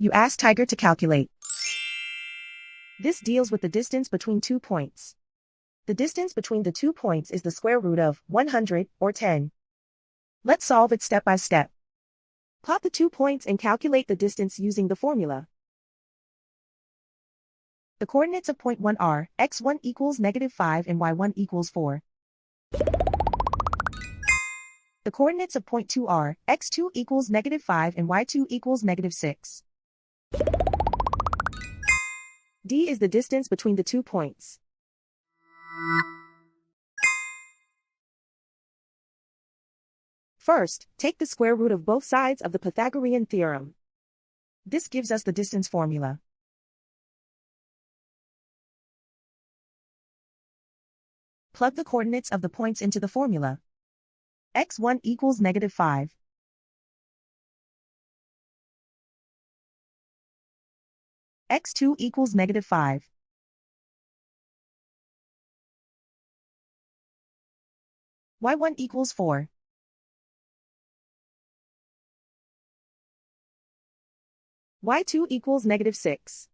You ask Tiger to calculate. This deals with the distance between 2 points. The distance between the 2 points is the square root of 100, or 10. Let's solve it step by step. Plot the 2 points and calculate the distance using the formula. The coordinates of point 1 are, x1 equals -5 and y1 equals 4. The coordinates of point 2 are, x2 equals -5 and y2 equals -6. D is the distance between the 2 points. First, take the square root of both sides of the Pythagorean theorem. This gives us the distance formula. Plug the coordinates of the points into the formula. x1 equals -5. x2 equals -5. y1 equals 4. y2 equals -6.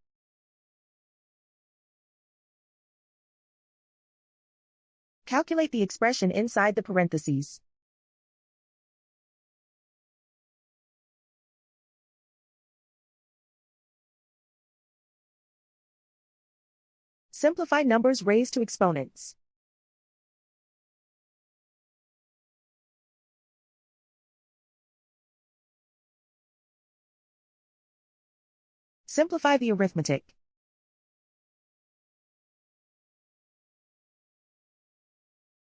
Calculate the expression inside the parentheses. Simplify numbers raised to exponents. Simplify the arithmetic.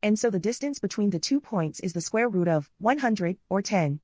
And so the distance between the 2 points is the square root of 100, or 10.